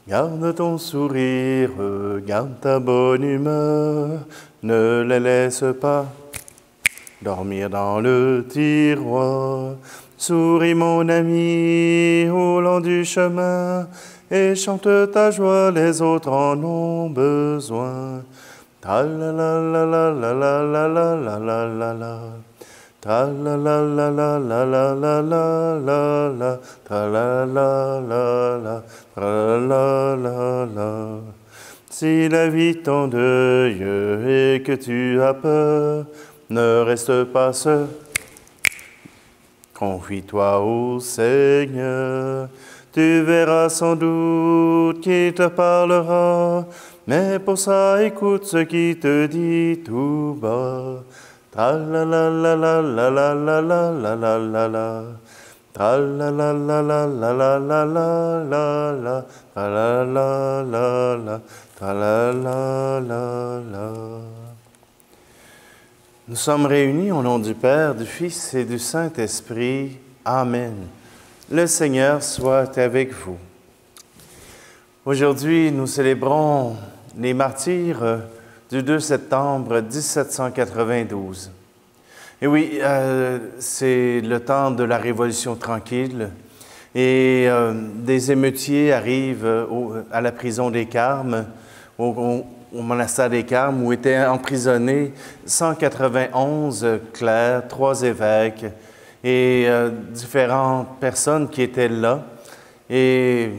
Garde ton sourire, garde ta bonne humeur, ne les laisse pas dormir dans le tiroir. Souris mon ami au long du chemin et chante ta joie, les autres en ont besoin. Ta la la la la la la la la la la la la. Ta la la la la la la la la la la. Ta la la la la la la la la. Si la vie t'endeuille et que tu as peur, ne reste pas seul. Confie-toi au Seigneur. Tu verras sans doute qu'il te parlera, mais pour ça, écoute ce qu'il te dit tout bas. Ta la la la la la la la la la la la la. Ta la la la la la la la la la la. Ta la la la la. Ta la la la la. Nous sommes réunis au nom du Père, du Fils et du Saint-Esprit. Amen. Le Seigneur soit avec vous. Aujourd'hui, nous célébrons les martyrs du 2 septembre 1792. Et oui, c'est le temps de la Révolution tranquille et des émeutiers arrivent à la prison des Carmes, au monastère des Carmes, où étaient emprisonnés 191 clercs, 3 évêques et différentes personnes qui étaient là. Et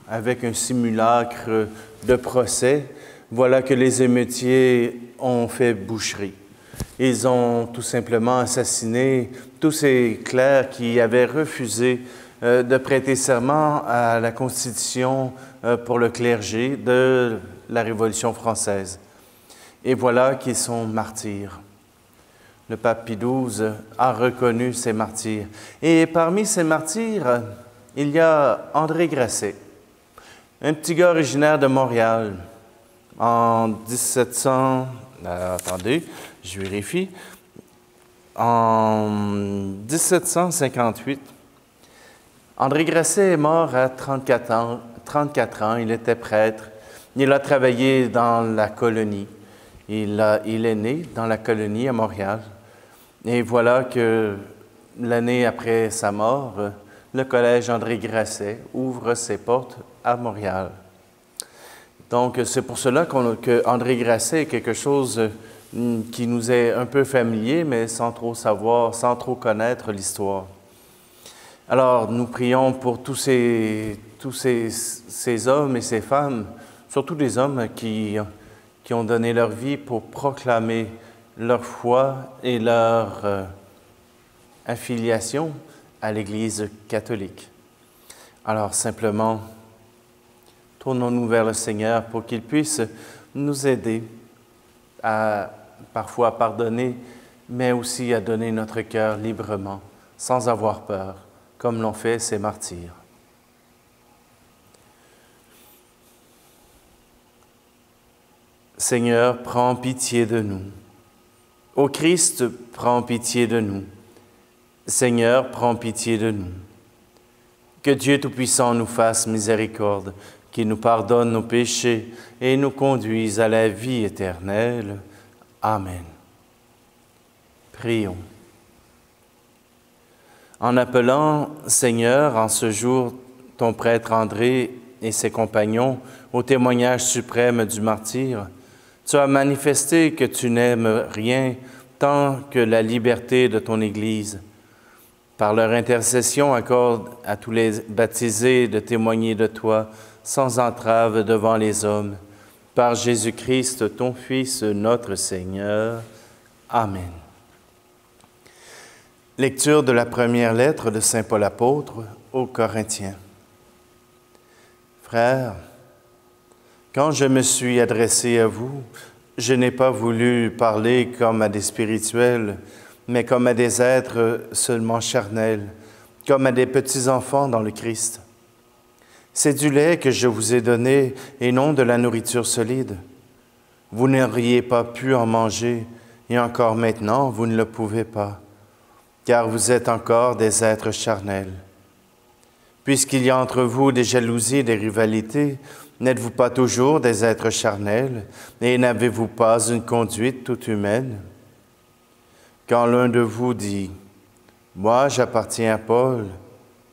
avec un simulacre de procès, voilà que les émeutiers ont fait boucherie. Ils ont tout simplement assassiné tous ces clercs qui avaient refusé de prêter serment à la Constitution pour le clergé de la Révolution française. Et voilà qu'ils sont martyrs. Le pape Pie XII a reconnu ces martyrs. Et parmi ces martyrs, il y a André Grasset, un petit gars originaire de Montréal. En 1700... attendez, je vérifie. En 1758, André Grasset est mort à 34 ans. Il était prêtre. Il a travaillé dans la colonie. Il est né dans la colonie à Montréal. Et voilà que l'année après sa mort, le collège André Grasset ouvre ses portes à Montréal. Donc, c'est pour cela que André Grasset est quelque chose qui nous est un peu familier, mais sans trop savoir, sans trop connaître l'histoire. Alors, nous prions pour tous ces hommes et ces femmes, surtout des hommes qui ont donné leur vie pour proclamer leur foi et leur affiliation à l'Église catholique. Alors, simplement, tournons-nous vers le Seigneur pour qu'il puisse nous aider à parfois pardonner, mais aussi à donner notre cœur librement, sans avoir peur, comme l'ont fait ces martyrs. Seigneur, prends pitié de nous. Ô Christ, prends pitié de nous. Seigneur, prends pitié de nous. Que Dieu Tout-Puissant nous fasse miséricorde, qu'il nous pardonne nos péchés et nous conduise à la vie éternelle. Amen. Prions. En appelant, Seigneur, en ce jour, ton prêtre André et ses compagnons au témoignage suprême du martyre, tu as manifesté que tu n'aimes rien tant que la liberté de ton Église. Par leur intercession, accorde à tous les baptisés de témoigner de toi sans entrave devant les hommes. Par Jésus-Christ, ton Fils, notre Seigneur. Amen. Lecture de la première lettre de Saint Paul apôtre aux Corinthiens. Frères, quand je me suis adressé à vous, je n'ai pas voulu parler comme à des spirituels, mais comme à des êtres seulement charnels, comme à des petits-enfants dans le Christ. C'est du lait que je vous ai donné et non de la nourriture solide. Vous n'auriez pas pu en manger, et encore maintenant, vous ne le pouvez pas, car vous êtes encore des êtres charnels. Puisqu'il y a entre vous des jalousies et des rivalités, n'êtes-vous pas toujours des êtres charnels et n'avez-vous pas une conduite toute humaine? Quand l'un de vous dit « Moi, j'appartiens à Paul »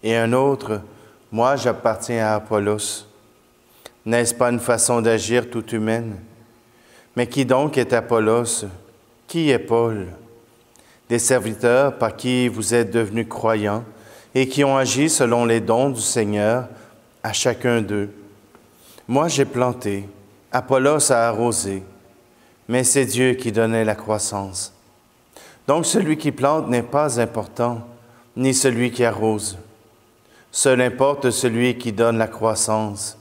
et un autre « Moi, j'appartiens à Apollos », n'est-ce pas une façon d'agir toute humaine? Mais qui donc est Apollos? Qui est Paul? Des serviteurs par qui vous êtes devenus croyants et qui ont agi selon les dons du Seigneur à chacun d'eux. Moi, j'ai planté, Apollos a arrosé, mais c'est Dieu qui donnait la croissance. Donc celui qui plante n'est pas important, ni celui qui arrose. Seul importe celui qui donne la croissance,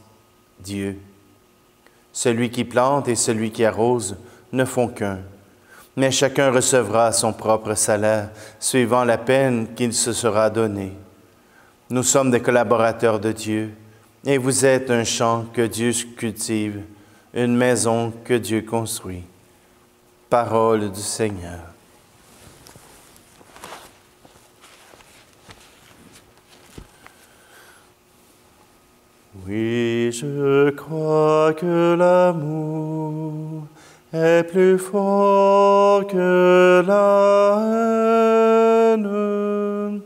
Dieu. Celui qui plante et celui qui arrose ne font qu'un, mais chacun recevra son propre salaire, suivant la peine qu'il se sera donnée. Nous sommes des collaborateurs de Dieu, et vous êtes un champ que Dieu cultive, une maison que Dieu construit. Parole du Seigneur. Oui, je crois que l'amour est plus fort que la haine.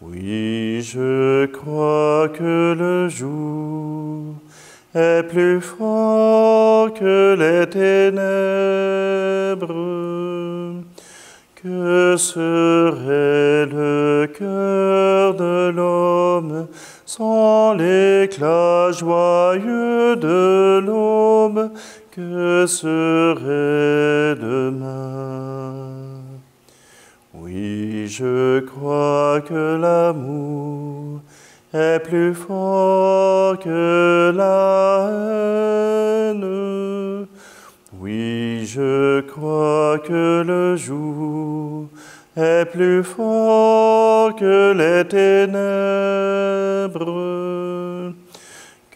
Oui, je crois que le jour est plus fort que les ténèbres. Que serait le cœur de l'homme sans l'éclat joyeux de l'aube? Que serait demain? Oui, je crois que l'amour est plus fort que la haine. Oui, je crois que le jour est plus fort que les ténèbres.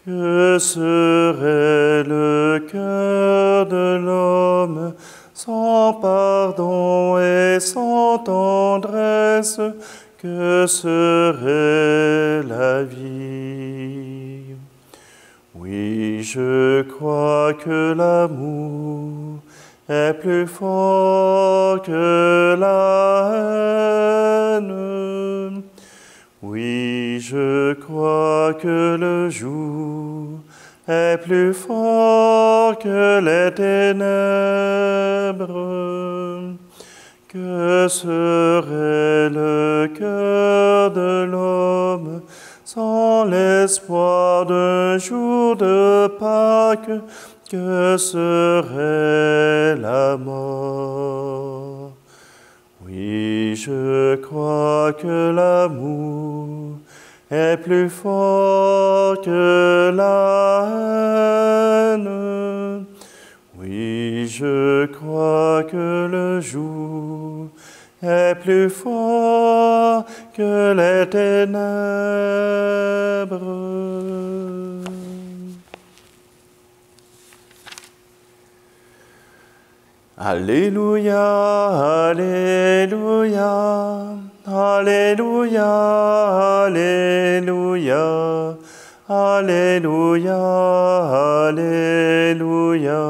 Que serait le cœur de l'homme sans pardon et sans tendresse? Que serait la vie? Oui, je crois que l'amour est plus fort que la haine. Oui, je crois que le jour est plus fort que les ténèbres. Que serait le cœur de l'homme sans l'espoir d'un jour de Pâques? Que serait la mort? Oui, je crois que l'amour est plus fort que la haine. Oui, je crois que le jour est plus fort que les ténèbres. Alléluia, Alléluia, Alléluia, Alléluia, Alléluia, Alléluia,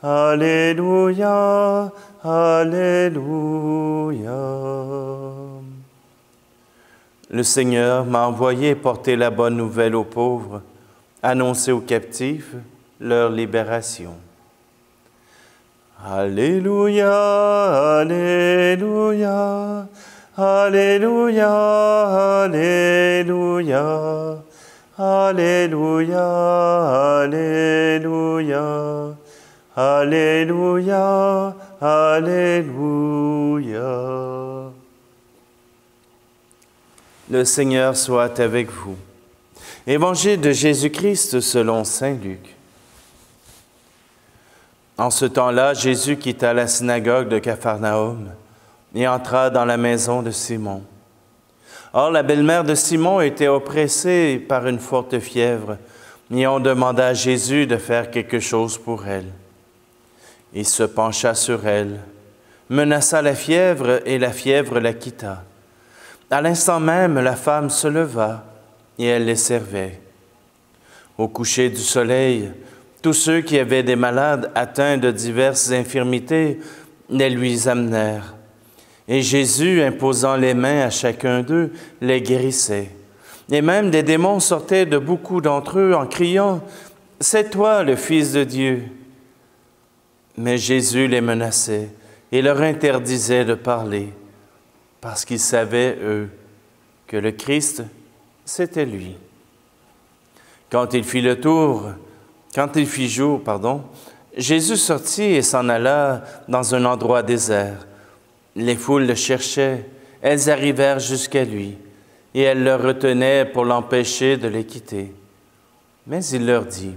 Alléluia, Alléluia. Le Seigneur m'a envoyé porter la bonne nouvelle aux pauvres, annoncer aux captifs leur libération. Alléluia, Alléluia, Alléluia, Alléluia, Alléluia, Alléluia, Alléluia, Alléluia. Le Seigneur soit avec vous. Évangile de Jésus-Christ selon saint Luc. En ce temps-là, Jésus quitta la synagogue de Capharnaüm et entra dans la maison de Simon. Or, la belle-mère de Simon était oppressée par une forte fièvre, et on demanda à Jésus de faire quelque chose pour elle. Il se pencha sur elle, menaça la fièvre, et la fièvre la quitta. À l'instant même, la femme se leva, et elle les servait. Au coucher du soleil, tous ceux qui avaient des malades atteints de diverses infirmités les lui amenèrent. Et Jésus, imposant les mains à chacun d'eux, les guérissait. Et même des démons sortaient de beaucoup d'entre eux en criant « C'est toi le Fils de Dieu !» Mais Jésus les menaçait et leur interdisait de parler, parce qu'ils savaient, eux, que le Christ, c'était lui. Quand il fit jour, Jésus sortit et s'en alla dans un endroit désert. Les foules le cherchaient, elles arrivèrent jusqu'à lui, et elles le retenaient pour l'empêcher de les quitter. Mais il leur dit,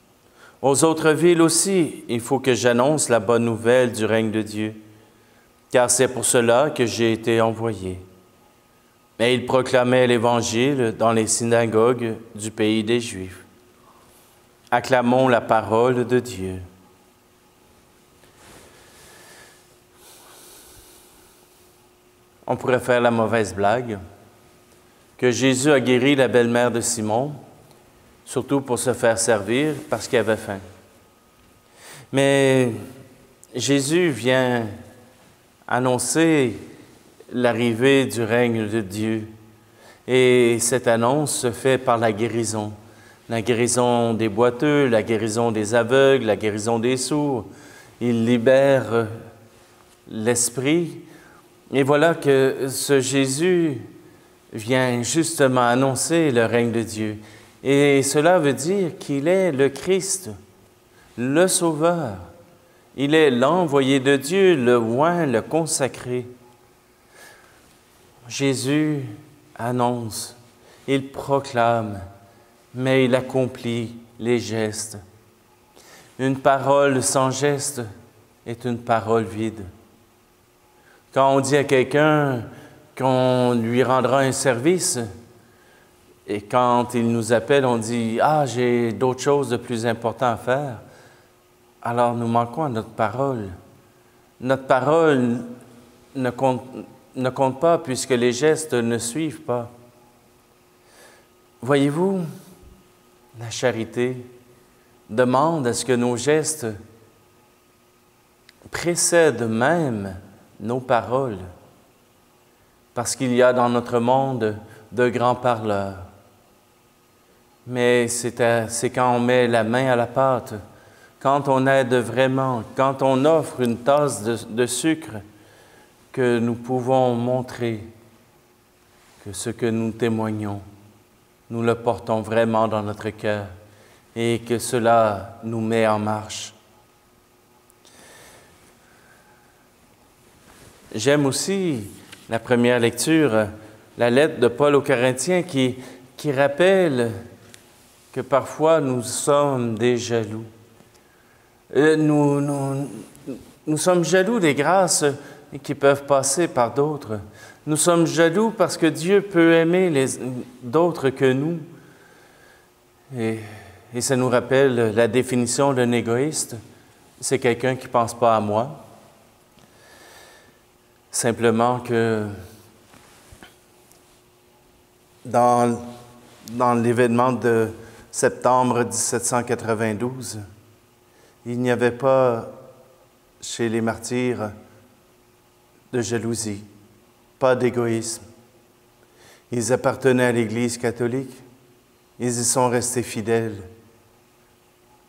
« Aux autres villes aussi, il faut que j'annonce la bonne nouvelle du règne de Dieu, car c'est pour cela que j'ai été envoyé. » Et il proclamait l'Évangile dans les synagogues du pays des Juifs. Acclamons la parole de Dieu. On pourrait faire la mauvaise blague que Jésus a guéri la belle-mère de Simon, surtout pour se faire servir parce qu'il avait faim. Mais Jésus vient annoncer l'arrivée du règne de Dieu. Et cette annonce se fait par la guérison des boiteux, la guérison des aveugles, la guérison des sourds. Il libère l'esprit. Et voilà que ce Jésus vient justement annoncer le règne de Dieu. Et cela veut dire qu'il est le Christ, le Sauveur. Il est l'envoyé de Dieu, le oint, le consacré. Jésus annonce, il proclame, mais il accomplit les gestes. Une parole sans geste est une parole vide. Quand on dit à quelqu'un qu'on lui rendra un service, et quand il nous appelle, on dit « Ah, j'ai d'autres choses de plus importantes à faire », alors nous manquons à notre parole. Notre parole ne compte pas puisque les gestes ne suivent pas. Voyez-vous, la charité demande à ce que nos gestes précèdent même nos paroles, parce qu'il y a dans notre monde de grands parleurs. Mais c'est quand on met la main à la pâte, quand on aide vraiment, quand on offre une tasse de sucre, que nous pouvons montrer que ce que nous témoignons, nous le portons vraiment dans notre cœur et que cela nous met en marche. J'aime aussi la première lecture, la lettre de Paul aux Corinthiens qui rappelle que parfois nous sommes des jaloux. Nous sommes jaloux des grâces qui peuvent passer par d'autres. Nous sommes jaloux parce que Dieu peut aimer d'autres que nous. Et ça nous rappelle la définition d'un égoïste. C'est quelqu'un qui ne pense pas à moi. Simplement que dans l'événement de septembre 1792, il n'y avait pas chez les martyrs de jalousie, pas d'égoïsme. Ils appartenaient à l'Église catholique, ils y sont restés fidèles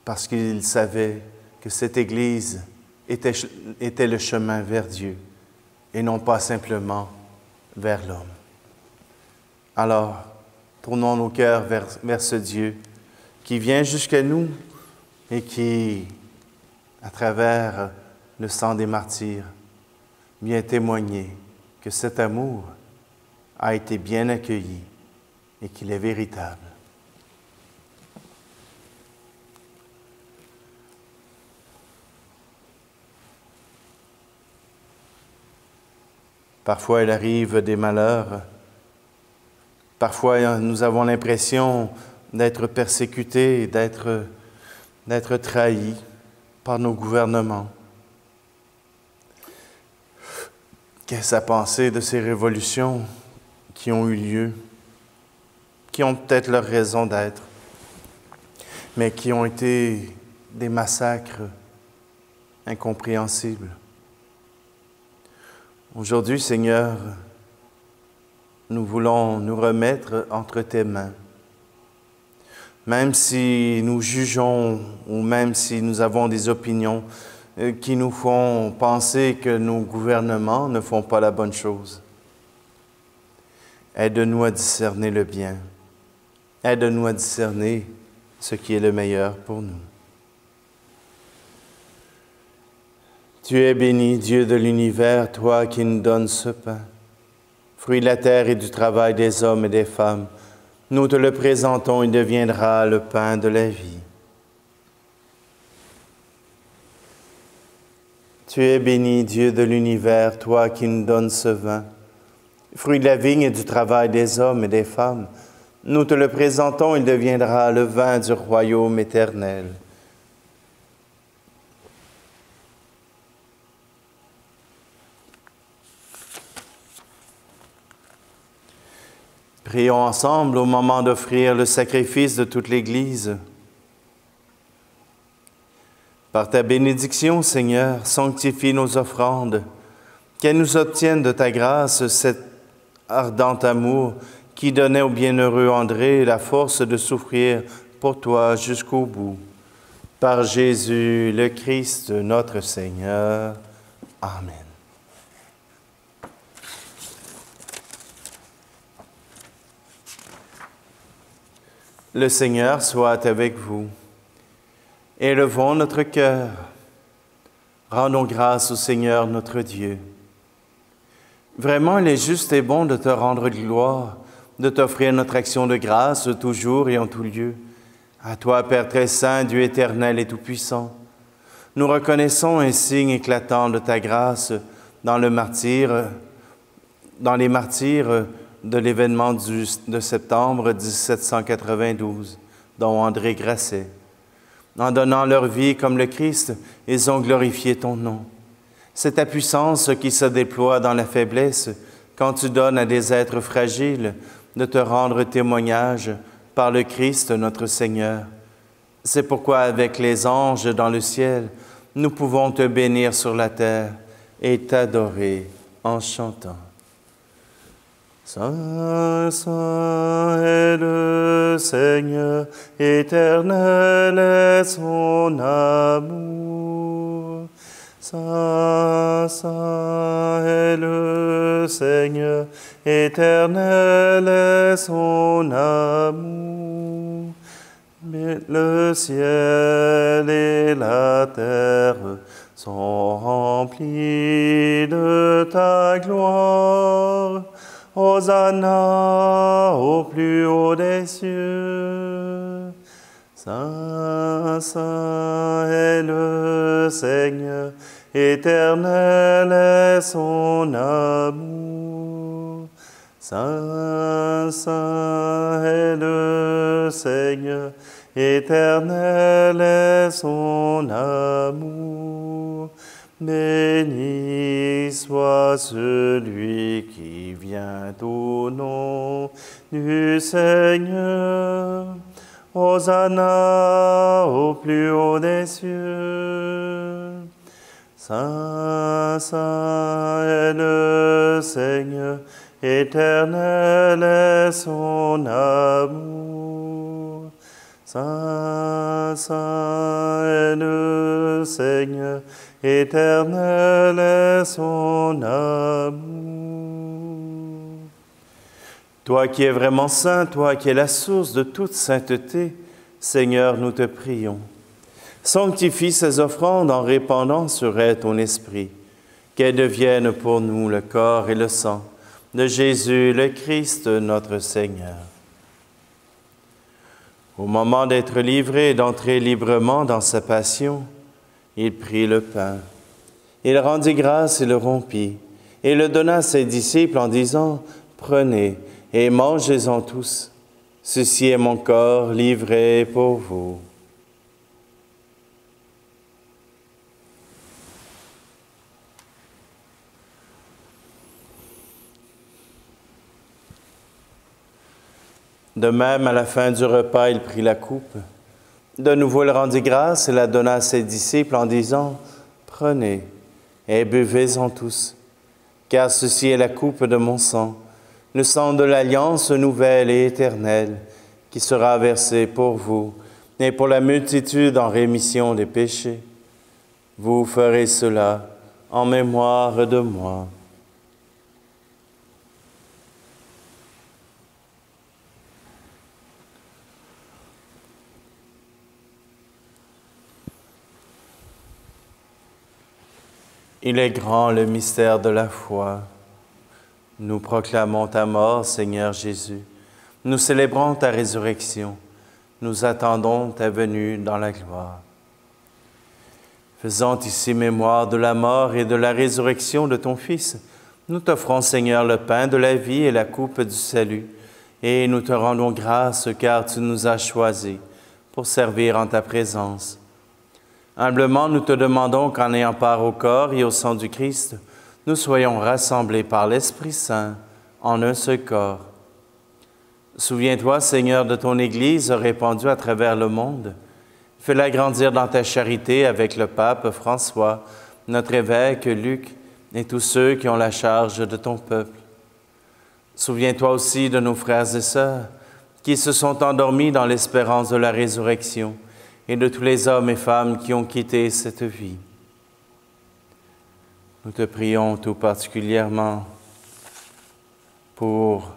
parce qu'ils savaient que cette Église était le chemin vers Dieu et non pas simplement vers l'homme. Alors, tournons nos cœurs vers ce Dieu qui vient jusqu'à nous et qui, à travers le sang des martyrs, vient témoigner que cet amour a été bien accueilli et qu'il est véritable. Parfois, il arrive des malheurs. Parfois, nous avons l'impression d'être persécutés, d'être trahis par nos gouvernements. Qu'est-ce à penser de ces révolutions qui ont eu lieu? qui ont peut-être leur raison d'être, mais qui ont été des massacres incompréhensibles. Aujourd'hui, Seigneur, nous voulons nous remettre entre tes mains. Même si nous jugeons ou même si nous avons des opinions qui nous font penser que nos gouvernements ne font pas la bonne chose. Aide-nous à discerner le bien. Aide-nous à discerner ce qui est le meilleur pour nous. Tu es béni, Dieu de l'univers, toi qui nous donnes ce pain, fruit de la terre et du travail des hommes et des femmes. Nous te le présentons, il deviendra le pain de la vie. Tu es béni, Dieu de l'univers, toi qui nous donnes ce vin, fruit de la vigne et du travail des hommes et des femmes. Nous te le présentons, il deviendra le vin du royaume éternel. Prions ensemble au moment d'offrir le sacrifice de toute l'Église. Par ta bénédiction, Seigneur, sanctifie nos offrandes, qu'elles nous obtiennent de ta grâce cet ardent amour qui donnait au bienheureux André la force de souffrir pour toi jusqu'au bout. Par Jésus le Christ, notre Seigneur. Amen. Le Seigneur soit avec vous. Élevons notre cœur. Rendons grâce au Seigneur notre Dieu. Vraiment, il est juste et bon de te rendre gloire, de t'offrir notre action de grâce toujours et en tout lieu. À toi, Père très saint, Dieu éternel et tout-puissant, nous reconnaissons un signe éclatant de ta grâce dans les martyrs de l'événement de septembre 1792, dont André Grasset. En donnant leur vie comme le Christ, ils ont glorifié ton nom. C'est ta puissance qui se déploie dans la faiblesse quand tu donnes à des êtres fragiles de te rendre témoignage par le Christ notre Seigneur. C'est pourquoi avec les anges dans le ciel, nous pouvons te bénir sur la terre et t'adorer en chantant. Saint, saint est le Seigneur, éternel est son amour. Saint, saint est le Seigneur, éternel est son amour. Mais le ciel et la terre sont remplis de ta gloire. Hosanna au plus haut des cieux. Saint, saint est le Seigneur, éternel est son amour. Saint, saint est le Seigneur, éternel est son amour. Béni soit celui qui vient au nom du Seigneur. Hosanna au plus haut des cieux. Saint, saint est le Seigneur, éternel est son amour. Saint, saint est le Seigneur, éternel est son amour. Toi qui es vraiment saint, toi qui es la source de toute sainteté, Seigneur, nous te prions. Sanctifie ces offrandes en répandant sur elles ton esprit, qu'elles deviennent pour nous le corps et le sang de Jésus le Christ, notre Seigneur. Au moment d'être livré et d'entrer librement dans sa passion, il prit le pain. Il rendit grâce et le rompit, et le donna à ses disciples en disant, « Prenez et mangez-en tous. Ceci est mon corps livré pour vous. » De même, à la fin du repas, il prit la coupe. De nouveau, il rendit grâce et la donna à ses disciples en disant, « Prenez et buvez-en tous, car ceci est la coupe de mon sang, le sang de l'alliance nouvelle et éternelle, qui sera versé pour vous et pour la multitude en rémission des péchés. Vous ferez cela en mémoire de moi. » Il est grand le mystère de la foi. Nous proclamons ta mort, Seigneur Jésus. Nous célébrons ta résurrection. Nous attendons ta venue dans la gloire. Faisant ici mémoire de la mort et de la résurrection de ton Fils, nous t'offrons, Seigneur, le pain de la vie et la coupe du salut, et nous te rendons grâce car tu nous as choisis pour servir en ta présence. Humblement, nous te demandons qu'en ayant part au corps et au sang du Christ, nous soyons rassemblés par l'Esprit Saint en un seul corps. Souviens-toi, Seigneur, de ton Église répandue à travers le monde. Fais-la grandir dans ta charité avec le pape François, notre évêque Luc et tous ceux qui ont la charge de ton peuple. Souviens-toi aussi de nos frères et sœurs qui se sont endormis dans l'espérance de la résurrection et de tous les hommes et femmes qui ont quitté cette vie. Nous te prions tout particulièrement pour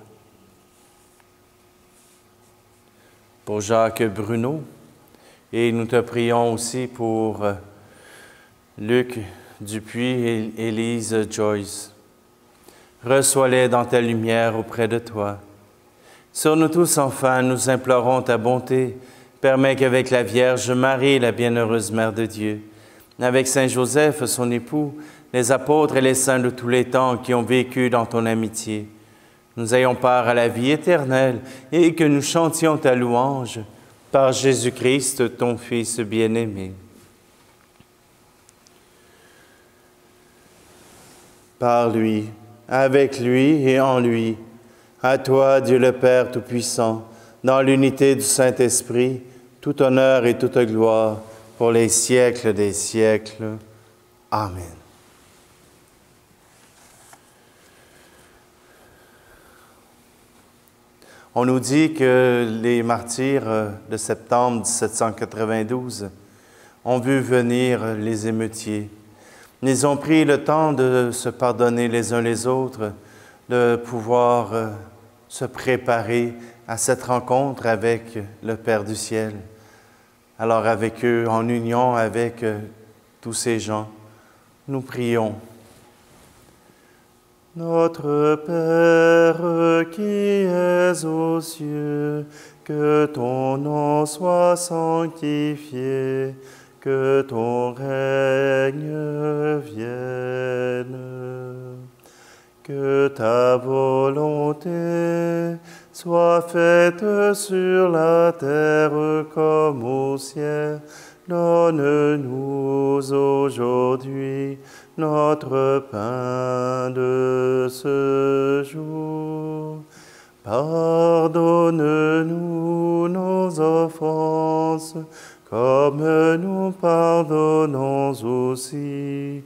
Jacques Bruno, et nous te prions aussi pour Luc Dupuis et Élise Joyce. Reçois-les dans ta lumière auprès de toi. Sur nous tous, enfin, nous implorons ta bonté. Permets qu'avec la Vierge Marie, la bienheureuse Mère de Dieu, avec Saint Joseph, son époux, les apôtres et les saints de tous les temps qui ont vécu dans ton amitié, nous ayons part à la vie éternelle et que nous chantions ta louange par Jésus-Christ, ton Fils bien-aimé. Par lui, avec lui et en lui, à toi, Dieu le Père Tout-Puissant, dans l'unité du Saint-Esprit, tout honneur et toute gloire pour les siècles des siècles. Amen. On nous dit que les martyrs de septembre 1792 ont vu venir les émeutiers. Ils ont pris le temps de se pardonner les uns les autres, de pouvoir se préparer à cette rencontre avec le Père du ciel. Alors avec eux, en union avec tous ces gens, nous prions. Notre Père qui es aux cieux, que ton nom soit sanctifié, que ton règne vienne, que ta volonté soit faite sur la terre comme au ciel. Donne-nous aujourd'hui notre pain de ce jour. Pardonne-nous nos offenses, comme nous pardonnons aussi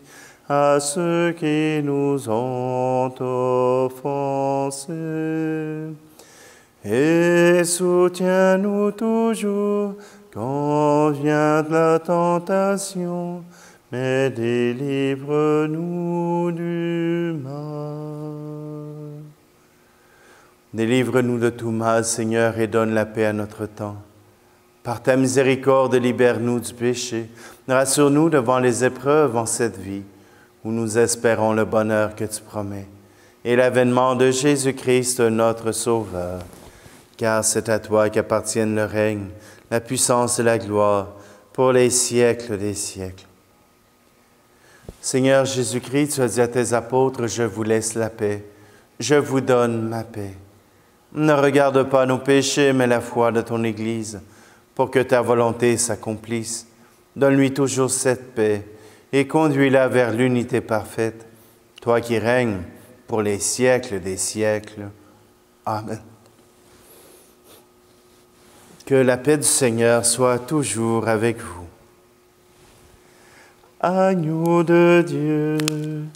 à ceux qui nous ont offensés. Et soutiens-nous toujours quand vient la tentation, mais délivre-nous du mal. Délivre-nous de tout mal, Seigneur, et donne la paix à notre temps. Par ta miséricorde, libère-nous du péché. Rassure-nous devant les épreuves en cette vie, où nous espérons le bonheur que tu promets, et l'avènement de Jésus-Christ, notre Sauveur. Car c'est à toi qu'appartiennent le règne, la puissance et la gloire, pour les siècles des siècles. Seigneur Jésus-Christ, tu as dit à tes apôtres, « Je vous laisse la paix, je vous donne ma paix. » Ne regarde pas nos péchés, mais la foi de ton Église, pour que ta volonté s'accomplisse. Donne-lui toujours cette paix et conduis-la vers l'unité parfaite, toi qui règnes pour les siècles des siècles. Amen. Que la paix du Seigneur soit toujours avec vous. Agneau de Dieu,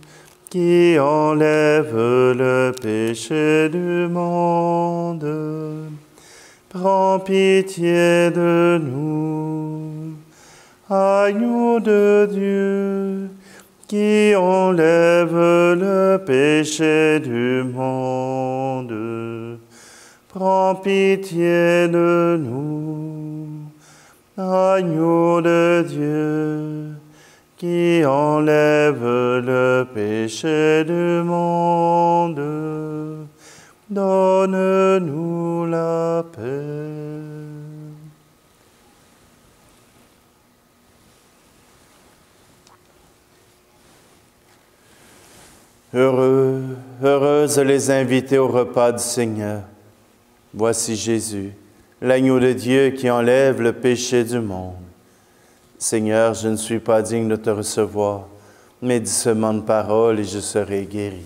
qui enlève le péché du monde, prends pitié de nous. Agneau de Dieu, qui enlève le péché du monde, prends pitié de nous. Agneau de Dieu, qui enlève le péché du monde, donne-nous la paix. Heureuses les invités au repas du Seigneur. Voici Jésus, l'agneau de Dieu qui enlève le péché du monde. Seigneur, je ne suis pas digne de te recevoir, mais dis seulement une parole et je serai guéri.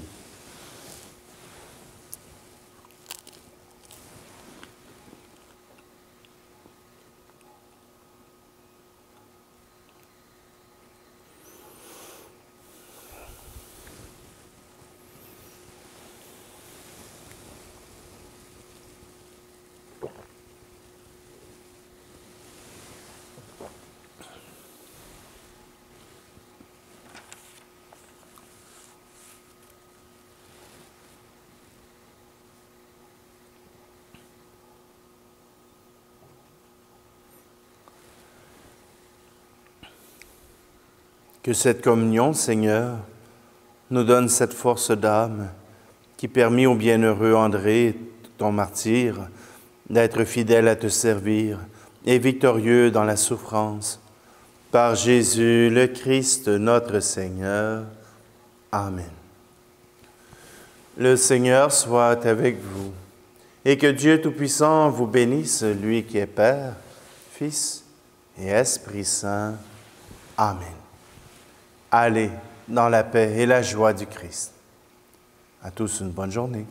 Que cette communion, Seigneur, nous donne cette force d'âme qui permit au bienheureux André, ton martyr, d'être fidèle à te servir et victorieux dans la souffrance. Par Jésus le Christ, notre Seigneur. Amen. Le Seigneur soit avec vous et que Dieu Tout-Puissant vous bénisse, lui qui est Père, Fils et Esprit Saint. Amen. Allez dans la paix et la joie du Christ. À tous une bonne journée.